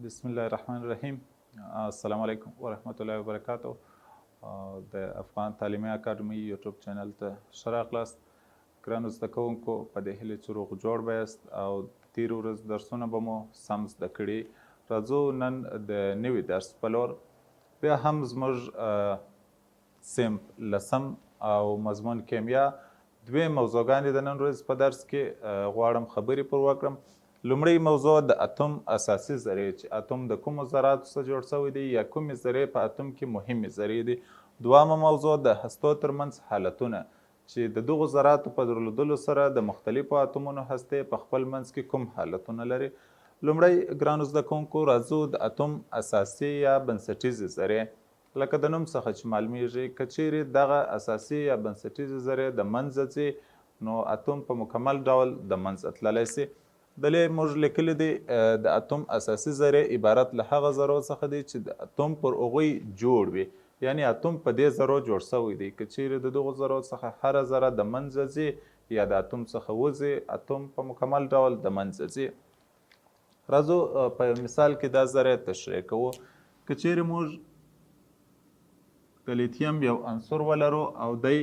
بسم الله الرحمن الرحیم. السلام علیکم ورحمت الله وبرکاتو. د افغان تعلیمي اکاډمي یوټیوب چینل ته ښه راغلاست. ګرانو زده کوونکو، په دې هیله چې روغ جوړ به یاست او تېرې ورځ درسونه به مو سم زده کړي. راځو نن د نوي درس په لور. بیا هم زموږ صنف لسم او مضمون کیمیا دوې موضوعګانې د نن ورځ په درس کې غواړم خبرې پر وکړم. لومړی موضوع د اتوم اساسي ذرې، چې اتوم د کومو ذراتو څخه جوړ شوی دی یا کومې ذرې په اتوم کې مهمې ذرې دي. دویمه موضوع د دهستو ترمنځ حالتونه، چې د دغو ذراتو په درلودلو سره د مختلفو اتومونو هستې په خپل منځ کې کوم حالتونه لري. لومړی ګرانو زده کوونکو، راځو د اتوم اساسي یا بنسټیزې ذرې، لکه د نوم څخه چې معلومیږي، که چیرې دغه اساسي یا بنسټیزې ذرې د منځه ځي نو اتوم په مکمل ډول د منځه تللی سي. دلې موږ لیکلی دی د اتوم اساسي ذرې عبارت له هغه ذرو څخه دی چې د اتوم پر هغوی جوړ وي، یعنی اتوم په دې ذرو جوړ شوی دی. که چیرې د دغو ذرو څخه هره ذره د منځه ځي یا د اتوم څخه وځي، اتوم په مکمل ډول د منځه ځي. راځو په یو مثال کې دا ذرې تشریح کوو. که چیرې موږ د لیتیم یو عنصر ولرو او دی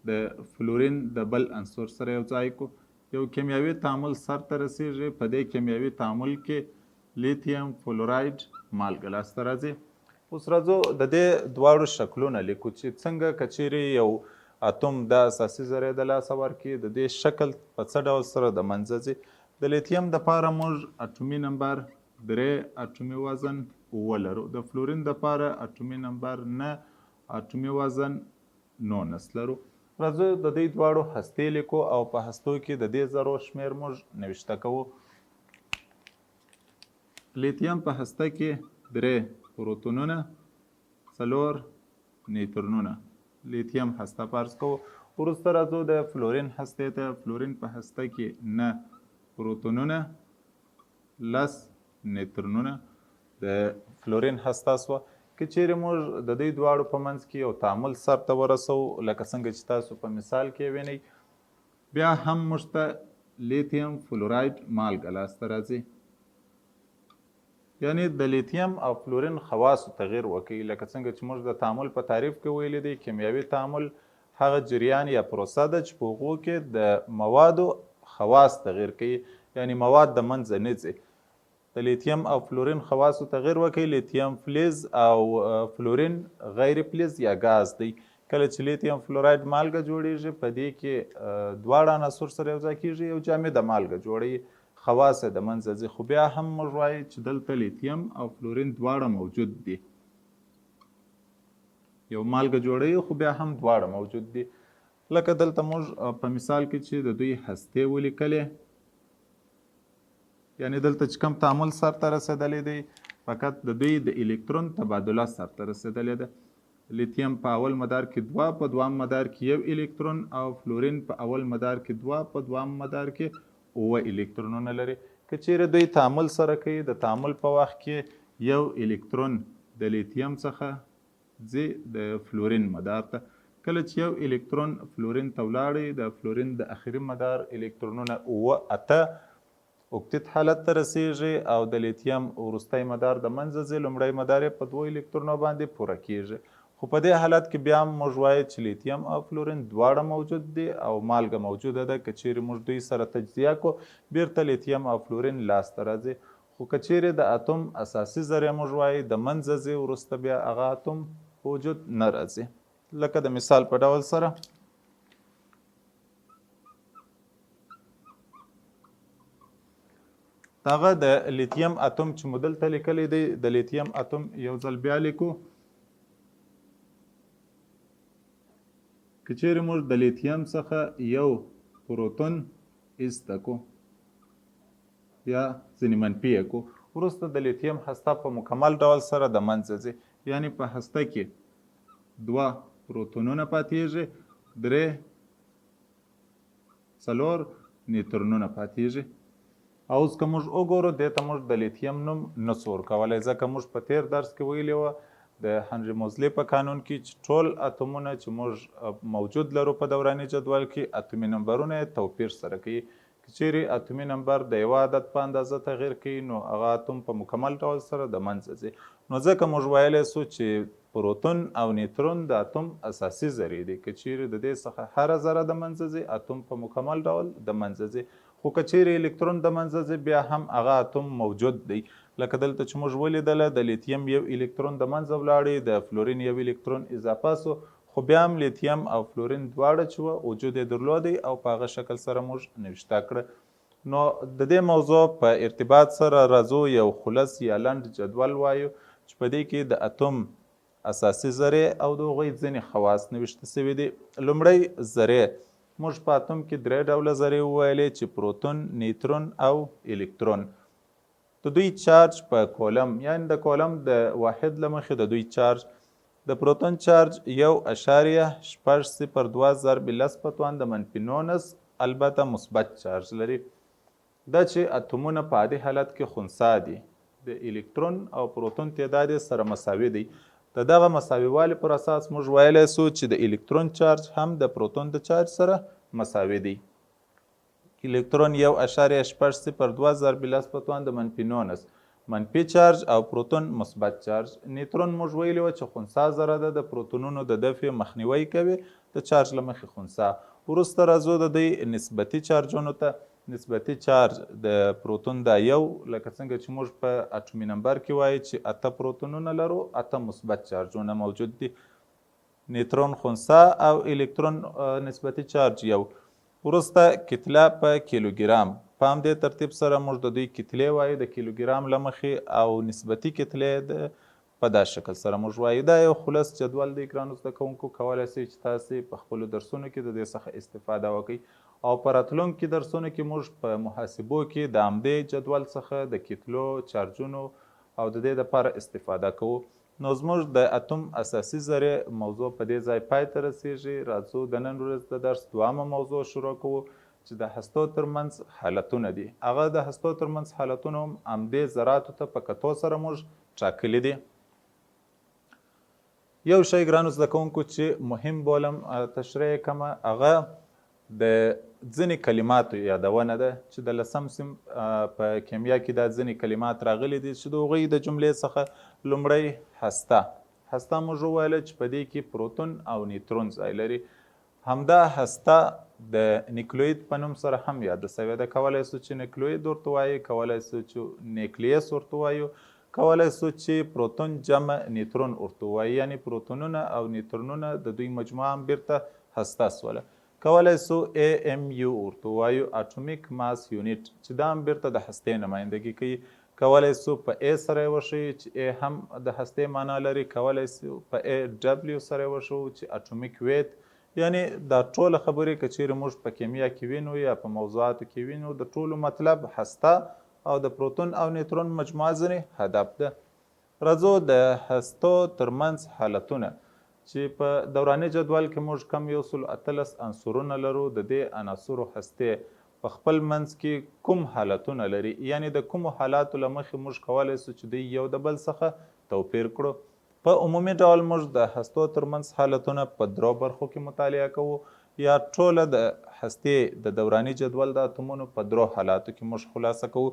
د فلورین د بل عنصر سره یو ځای کو، یو کیمیاوي تعامل سرته رسیږي. په دې کیمیاوي تعامل کې لیتیم فلوراید مالګه لاسته راځي. اوس راځو د دې دواړو شکلونه لیکو چې څنګه که چیرې یو اتوم د اساسي ذرې د لاسه ورکړي، د دې شکل په څه ډول سره د منځه ځي. د لیتیم دپاره موږ اټومي نمبر 3 اټومي وزن 7 لرو. د فلورین دپاره اټومي نمبر 9 اټومي وزن 19 لرو. راځو د دې دواړو هستې لیکو او په هستو کې د دې ذرو شمیر موږ نوشته کوو. لیتیم په هسته کې 3 پروتونونه 4 نیوترونونه لیتیم هسته فرض کوو. وروسته راځو د فلورین هستې ته. فلورین په هسته کې 9 پروتونونه 10 نیوترونونه د فلورین هسته سوه. که چیرې موږ د دې دواړو په منځ کې یو تعامل سرته ورسوو، لکه څنګه چې تاسو په مثال کې وینئ، بیا هم موږ ته لیتیم فلوراید مالګه لاسته راځي. یعنی د لیتیم او فلورین خواصو تغیر وکړي. لکه څنګه چې موږ د تعامل په تعریف کې ویلی دی، کیمیاوي تعامل هغه جریان یا پروسه ده چې په هغو کې د موادو خواص تغیر کوي، یعنی مواد د منځه نه ځي. د لیتیم او فلورین خواصو تغیر وکړي. لیتیم فلز او فلورین غیر فلز یا ګاز دی. کله چې لیتیم فلوراید مالګه جوړیږي، په دې کې دواړه عناصر سره یو ځای کیږي، یو جامده مالګه جوړوي، خواص یې د منځه ځي. خو بیا هم موږ وایو چې دلته لیتیم او فلورین دواړه موجود دي. یو مالګه جوړوي خو بیا هم دواړه موجود دي. لکه دلته موږ په مثال کې چې د دوی هستې ولیکلې، یعنی دلته چې کوم تعامل سرته رسېدلی دی، فقط د دوی د الکترون تبادله سرته رسېدلی ده. لیتیم په اول مدار کې 2، په دوام مدار کې 1 الکترون، او فلورین په اول مدار کې 2، په دوام مدار کې 7 الکترونونه لري. که چیرې دوی تعامل سره کوي، د تعامل په وخت کې 1 الکترون د لیتیم څخه ځي د فلورین مدار ته. کله چې 1 الکترون فلورین ته ولاړی، د فلورین د اخري مدار الکترونونه 8 اوکتیت حالت ته رسیږي او د لیتیم وروستی مدار د منځه ځي. لومړی مدار یې په 2 الکترونو باندې پوره کیږي. خو په دې حالت کې بیا هم موږ وایو چې لیتیم او فلورین دواړه موجود دي او مالګه موجوده ده. که چیرې موږ دوی سره تجزیه کو، بیرته لیتیم او فلورین لاسته راځي. خو که چیرې د اتوم اساسي ذرې موږ وایو د منځه ځي، وروسته بیا هغه اتوم وجود نه راځي. لکه د مثال په ډول سره دغه د لیتیم اتوم چې مو دلته لیکلی دی، د لیتیم اتوم یو ځل بیا لیکو. که چیرې موږ د لیتیم څخه یو پروتون ایسته کو یا ځینې منفي یې کو، وروسته د لیتیم هسته په مکمل ډول سره د منځه ځي. یعنی په هسته کې 2 پروتونونه پاتېږي، 3 4 نیوترونونه پاتېږي. او اوس که موږ وګورو، دې ته موږ د لیتیم نوم نسو ورکولی، ځکه موږ په تیر درس کې ویلي وه د هنري موزلي په قانون کې چې ټول اتومونه چې موږ موجود لرو په دوراني جدول کې، اتومي نمبرونه یې توپیر سره کوي. که چیرې اتومي نمبر د یوه عدد په اندازه تغیر کوي نو هغه اتوم په مکمل ډول سره د منځه ځي. نو ځکه موږ ویلی سو چې پروتون او نیوترون د اتوم اساسي ذرې دي. که چیرې د دې څخه هره ذره د منځه ځي اتوم په مکمل ډول د منځه ځي. خو که چیرې الکترون د منځه ځي بیا هم هغه اتوم موجود دی. لکه دلته چې موږ ولیدله د لیتیم یو الکترون د منځه ولاړې، د فلورین یو الکترون اضافه سو، خو بیا هم لیتیم او فلورین دواړه چې وه وجود یې درلودی او په هغه شکل سره موږ نوشته کړه. نو د دې موضوع په ارتباط سره راځو یو خلص یا لنډ جدول وایو چې په دې کې د اتوم اساسي ذرې او د هغوی ځینې خواص نوشته سوي دي. لومړی ذرې، موږ په اتوم کې درې ډوله ذرې وویلې چې پروتون، نیوترون او الکترون. د دوی چارج په کولم، یعنی د کولم د واحد له مخې د دوی چارج، د پروتون چارج 1.602 ضرب لس په توان د منفي 19 البته مثبت چارج لري. دا چې اتومونه په عادي حالت کې خنثی دي، د الکترون او پروتون تعداد یې سره مساوي دی. د دغه مساوي والي پر اساس موږ ویلی سو چې د الکترون چارج هم د پروتون د چارج سره مساوي دی. الکترون 1.602 ضرب لس په توان د منفي 19 منفي چارج او پروتون مثبت چارج. نیوترون موږ ویلي وه چې خنثی ذره ده، د پروتونونو د دفع مخنیوی کوي د چارج له مخې خنثی. وروسته راځو د دوی نسبتي چارجونو ته. نسبتي چارج د پروتون دا یو، لکه څنګه چې موږ په اټومي نمبر کې وایو چې 8 پروتونونه لرو، 8 مثبت چارجونه موجود دي. نیوترون خنثی او الکترون نسبتي چارج یو. وروسته کتله په کیلوګرام. په همدې ترتیب سره موږ د دوی کتلې وایو د کیلوګرام له مخې، او نسبتي کتلې په دا شکل سره موږ وایو. دا یو خلص جدول دی ګرانو زده کوونکو، کولی سئ چې تاسې په خپلو درسونو کې د دې څخه استفاده وکړئ، او په راتلونکي درسونو کې موږ په محاسبو کې د همدې جدول څخه د کتلو، چارجونو او د دې دپاره استفاده کوو. نو زموږ د اتوم اساسي ذرې موضوع په دې ځای پای ته رسیږي. راځو د نن ورځ د درس دوامه موضوع شروع کوو چې د هستو ترمنځ حالتونه دي. هغه د هستو ترمنځ حالتونه هم همدې ذراتو ته په کتو سره موږ ټاکلي دي. یو شی ګرانو زده کوونکو چې مهم بولم تشریح کمه، هغه د ځینې کلماتو یادونه ده چې د لسم صنف په کیمیا کې دا ځینې کلمات راغلي دي چې د هغوی د جملې څخه لومړی هسته. هسته موږ وویله چې په دې کې پروتون او نیوترون ځای لري. همدا هسته د نیکلوید په نوم سره هم یاده سوې ده. کولی سو چې نیکلوید ورته وایو، کولی سو چې نیکلیس ورته وایو، کولی سو چې پروتون جمع نیوترون ورته وایو، یعنی پروتونونه او نیوترونونه د دوی مجموعه هم بیرته هسته سوله. کولی سو AMU ورته وایو، اټومیک ماس یونیټ، چې دا هم بیرته د هستې نمایندګي کوي. کولی سو په A سره یې وښیو چې A هم د هستې معنا لري. کولی سو په AW سره یې وښیو چې اټومیک ویت. یعنی دا ټوله خبرې که چیرې موږ په کیمیا کې وینو یا په موضوعاتو کې وینو، د ټولو مطلب هسته او د پروتون او نیوترون مجموعه ځینې هدف ده. راځو د هستو ترمنځ حالتونه، چې په دوراني جدول کې موږ کم 118 عنصرونه لرو. د دې عناصرو هستې په خپل منځ کې کوم حالتونه لري، یعنی د کومو حالاتو له مخې موږ کولی سو چې دوی یو د بل څخه توپیر کړو. په عمومي ډول موږ د هستو ترمنځ حالتونه په درو برخو کې مطالعه کوو، یا ټوله د هستې د دوراني جدول د اتومونو په درو حالاتو کې موږ خلاصه کوو.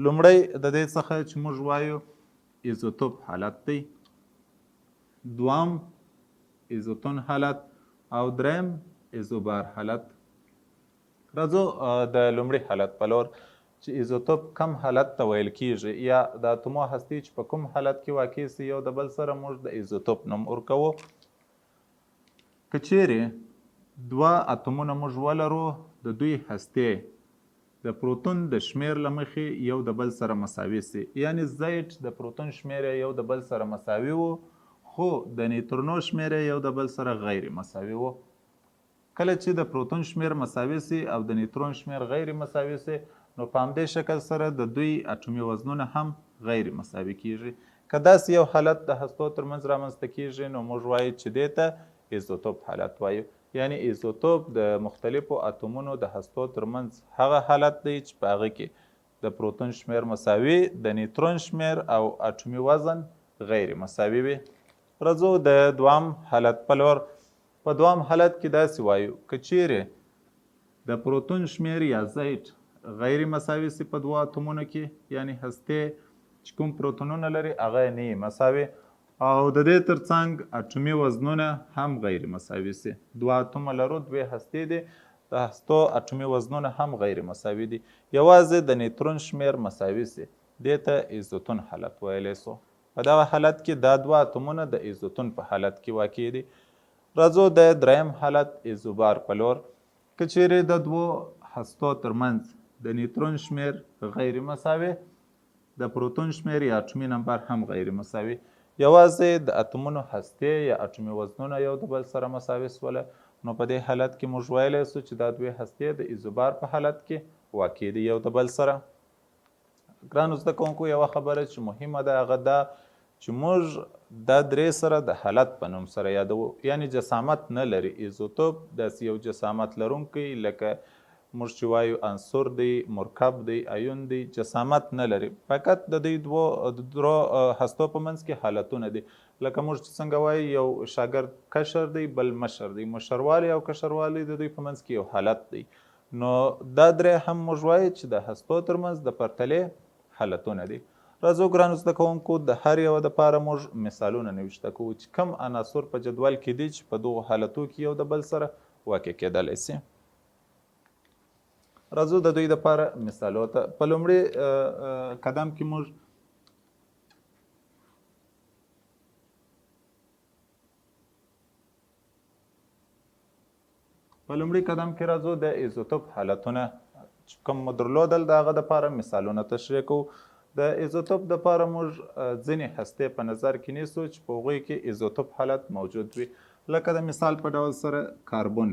لومړی د دې څخه چې موږ وایو ایزوتوپ حالت دی، دوام ایزوتون حالت، او دریم ایزوبار حالت. راځو د لومړي حالت په لور چې ایزوتوپ کم حالت ته ویل کیږي، یا د اتومو هستې چې په کوم حالت کې واقع سي یو د بل سره موږ د ایزوتوپ نوم ورکوو. که چیرې دوه اتومونه موږ ولرو، د دوی هستې د پروتون د شمیر له مخې یو د بل سره مساوي سي، یعنی زیډ د پروتون شمیر یو د بل سره مساوي وو، خو د نیوترونو شمیر یو د بل سره غیر مساوي وو. کله چې د پروتون شمیر مساوي سي او د نیوترون شمیر غیر مساوي سي، نو په همدې شکل سره د دوی اټومي وزنونه هم غیر مساوي کیږي. که داسې یو حالت د هستو ترمنځ رامنځته کیږي، نو موږ وایو چې دې ته ایزوتوپ حالت وایو. یعنی ایزوتوپ د مختلفو اتومونو د هستو ترمنځ هغه حالت دی چې په هغه کې د پروتون شمیر مساوي، د نیوترون شمیر او اټومي وزن غیر مساوي وي. راځو د دوام حالت په لور. په دوام حالت کې داسې وایو، که چیرې د پروتون شمیر یا زیډ غیر مساوي سي په دوه اتومونو کې، یعنی هستې چې کوم پروتونونه لري هغه نه مساوي، او د دې ترڅنګ اټومي وزنونه هم غیر مساوي سي. دوه اتومه لرو، دوې هستې دي، د هستو اټومي وزنونه هم غیر مساوي دي. یوازې د نیوترون شمیر مساوي سي، دې ته ایزوتون حالت ویلی سو. په دغه حالت کې دا دوه اتومونه د ایزوتون په حالت کې واقع دي. راځو د دریم حالت ایزوبار په لور. که چیرې د دوو هستو ترمنځ د نیوترون شمیر غیر مساوي، د پروتون شمیر یا اټومي نمبر هم غیر مساوي، یوازې د اتومونو هستې یا اټومي وزنونه یو د بل سره مساوي سوله، نو په دې حالت کې موږ ویلی سو چې دا دوې هستې د ایزوبار په حالت کې واقع دي یو د بل سره. ګرانو زده کوونکو، یوه خبره چې مهمه ده هغه دا چې موږ دا درې سره د حالت په نوم سره یادوو، یعنی جسامت نه لري. ایزوتوپ داسې یو جسامت لرونکی لکه موږ چې وایو عنصر دی، مرکب دی، ایون دی، جسامت نه لري. فقط د دې درو هستو په منځ کې حالتونه دي. لکه موږ چې څنګه وایو یو شاګرد کشر دی بل مشر دی، مشروالی او کشروالی د دوی په منځ کې یو حالت دی. نو دا درې هم موږ وایو چې د هستو ترمنځ د پرتلې حالتونه دي. راځو ګرانو زده کوونکو، د هر یوه دپاره موږ مثالونه نوشته کوو چې کوم عناصر په جدول کې دي چې په دغو حالتو کې یو د بل سره واقع کېدلی سي. راځو د دوی دپاره مثالو ته. په لومړي قدم کې موږ راځو د ایزوتوپ حالتونه چې کوم مو درلودل د هغه دپاره مثالونه تشریح کوو. د ایزوتوپ دپاره موږ ځینې هستې په نظر کې نیسو چې په هغوی کې ایزوتوپ حالت موجود وي. لکه د مثال په ډول سره کاربن،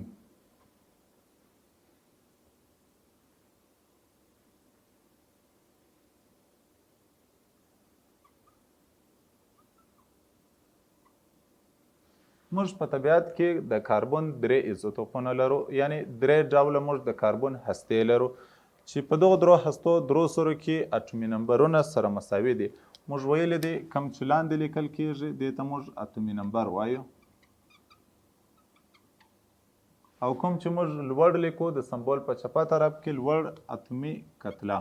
موږ په طبیعت کې د کاربن درې ایزوتوپونه لرو، یعنی درې ډوله موږ د کاربن هستې لرو چې په دغو درو هستو درو سرو کې اټومي نمبرونه سره مساوي دي. موږ ویلی دي کوم چې لاندې لیکل کیږي دې ته موږ اټومي نمبر وایو، او کوم چې موږ لوړ لیکو د سمبول په چپه طرف کې لوړ اټومي کتله،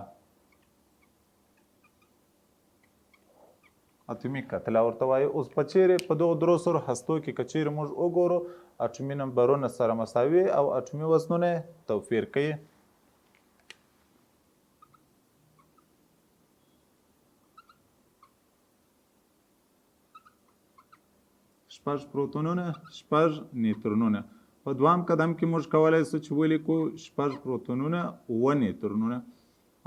اټومي کتله ورته وایو. اوس په چیرې په دغو درو سرو هستو کې که چیرې موږ وګورو اټومي نمبرونه سره مساوي او اټومي وزنونه توپیر کوي. شپږ پروتونونه، شپږ نیوترونونه. په دوام قدم کې موږ کولی سو چې ولیکو شپږ پروتونونه، اووه نیوترونونه،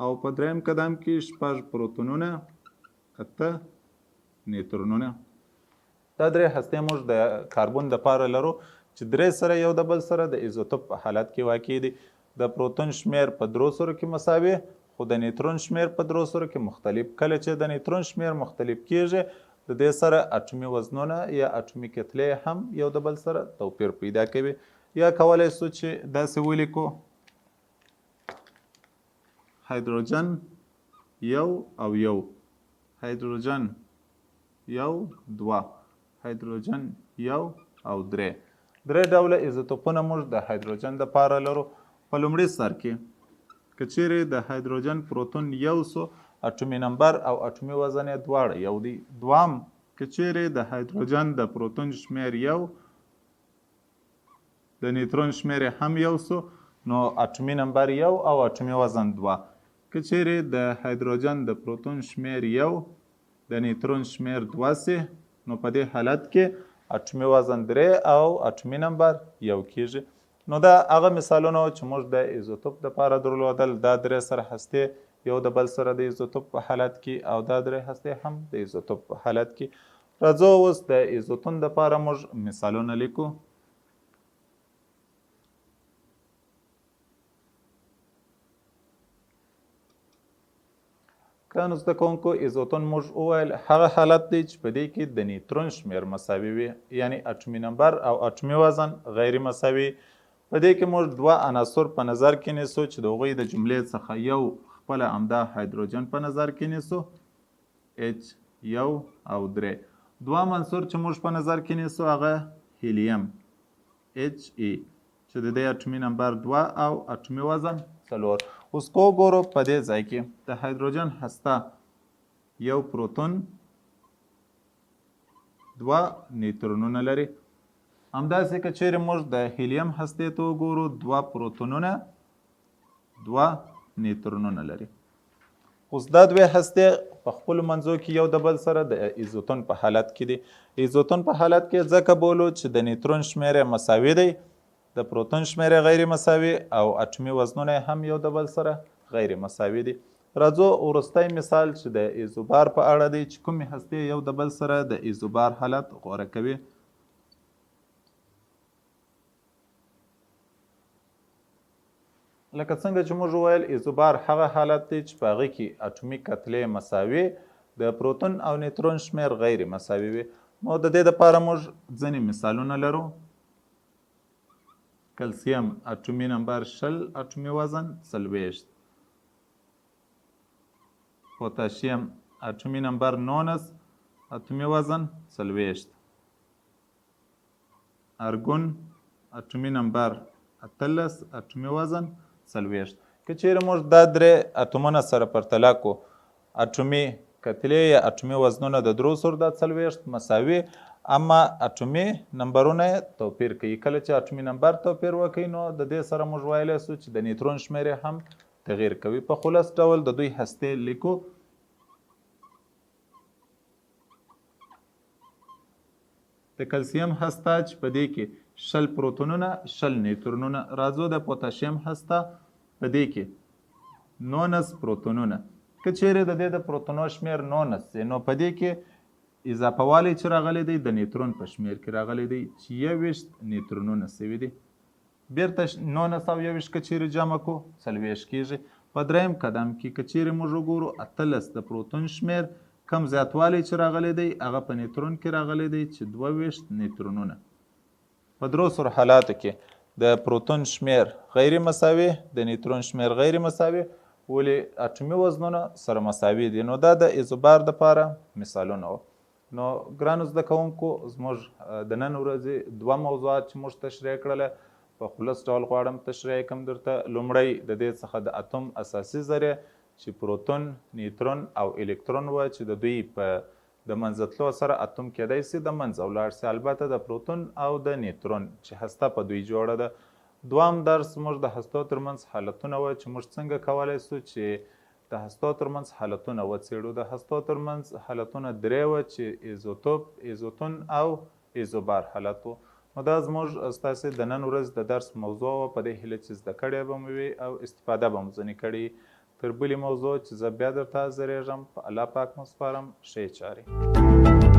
او په دریم قدم کې شپږ پروتونونه، اته نیوترونونه. دا درې هستې موږ د کاربن دپاره لرو چې درې سره یو د بل سره د ایزوتوپ په حالت کې واقع دي. د پروتون شمیر په درو سرو کې مساوي، خو د نیوترون شمیر په درو سرو کې مختلف. کله چې د نیوترون شمیر مختلف کیږي د دې سره اټومي وزنونه یا اټومي کتلې هم یو د بل سره توپیر پیدا کوي. یا کولی سو چې داسې ولیکو هایدروجن یو او یو، هایدروجن یو دوه، هایدروجن یو او درې ډوله ایزوتوپونه موږ د هایدروجن دپاره لرو. په لومړي سر کې که چیرې د هایدروجن پروتون یو سو، اټومي نمبر او اټومي وزن یې دواړه یو دي. دوام که چیرې د هایدروجن د پروتون شمیر یو، د نیوترون شمیر هم یو سو، نو اټومي نمبر یو او اټومي وزن دوه. که چیرې د هایدروجن د پروتون شمیر یو، د نیوترون شمیر دوه سي، نو په دې حالت کې اټومي وزن درې او اټومي نمبر یو کیږي. نو دا هغه مثالونه چې موږ د ایزوتوپ دپاره درلودل، دا درې سره هستې یو د بل سره د ایزوتوپ په حالت کې، او دا درې هستې هم د ایزوتوپ په حالت کې. راځو اوس د ایزوتون دپاره موږ مثالونه لیکو. ګرانو زده کوونکو، ایزوتون موږ وویل هغه حالت دی چې په دې کې د نیوترون شمیر مساوي وي، یعنی اټومي نمبر او اټومي وزن غیر مساوي. په دې کې موږ دوه عناصر په نظر کې نیسو چې د هغوی د جملې څخه یو خپله همدا هایدروجن په نظر کې نیسو، اچ یو او درې. دوام عنصر چې موږ په نظر کې نیسو هغه هیلیم، اچ ای، چې د دې اټومي نمبر دوه او اټومي وزن څلور. اوس که وګورو په دې ځای کې د هایدروجن هسته یو پروتون 2 نیوترونونه لري. همداسې که چیرې موږ د هیلیم هستې ته وګورو 2 پروتونونه 2 نیوترونونه لري. اوس دا دوې هستې په خپلو منځو کې یو د بل سره د ایزوتون په حالت کې دي. ایزوتون په حالت کې ځکه بولو چې د نیوترون شمیر مساوي دی، د پروتون شمیر غیر مساوي او اټومي وزنونه هم یو د بل سره غیر مساوي دي. راځو وروستی مثال چې د ایزوبار په اړه دی چې کومې هستې یو د بل سره د ایزوبار حالت غوره کوي. لکه څنګه چې موږ وویل ایزوبار هغه حالت دی چې په هغې کې اټومي کتلې مساوي، د پروتون او نیوترون شمیر غیر مساوي وي. نو د دې دپاره موږ ځینې مثالونه لرو. کلسیم اټومي نمبر 20 اټومي وزن 40، پوتاشیم اټومي نمبر 19 اټومي وزن 40، ارګون اټومي نمبر 18 اټومي وزن 40. که چیرې موږ دا درې اتومونه سره پرتله کړو، اټومي کتلې یا اټومي وزنونه د 340 مساوي، اما اټومي نمبرونه توپیر کوي. کله چې اټومي نمبر توپیر وکړي نو د دې سره موږ ویلی سو چې د نیوترون شمیر هم تغییر کوي. په خلاص ډول د دوی هستې لیکو. د کلسیم هسته چې په دې کې 20 پروتونونه 20 نیوترونونه. راځو د پوتاشیم هسته په دې کې 19 پروتونونه. که چیرې د دې د پروتونو شمیر 19 دی نو په دې کې اضافه والی چې راغلی دی د نیوترون په شمیر کې راغلی دی چې 21 نیوترونونه سوي دي. بیرته 19 او 21 که چیرې جمع کو 40 کیږي. په دریم قدم کې که چیرې موږ وګورو 18 د پروتون شمیر کم زیاتوالی چې راغلی دی هغه په نیوترون کې راغلی دی چې 22 نیوترونونه. په درو سرو حالاتو کې د پروتون شمیر غیر مساوي، د نیوترون شمیر غیر مساوي، ولې اټومي وزنونه سره مساوي دي. نو دا د ایزوبار دپاره مثالونه وو. نو ګرانو زده کوونکو زموږ د نن ورځې 2 موضوعات چې موږ تشریح کړله په خلص ډول غواړم تشریح کړم درته. لومړی د دې څخه د اتوم اساسي ذرې چې پروتون، نیوترون او الکترون وه چې د دوی په د منځه تلو سره اتوم کیدای سي د منځه ولاړ سي. البته د پروتون او د نیوترون چې هسته په دوی جوړه ده. دوام درس موږ د هستو ترمنځ حالتونه وه چې موږ څنګه کولی سو چې د هستو ترمنځ حالتونه وڅېړو. د هستو ترمنځ حالتونه 3 وه چې ایزوتوپ، ایزوتون او ایزوبار حالت و. نو دا زموږ ستاسې د نن ورځ د درس موضوع وه. په دې هیله چې زده کړې به مو وي او استفاده به مو ځینې کړې. تر بلې موضوع چې زه بیا درته حاضرېږم په الله پاک مو سپارم. ښې چارې.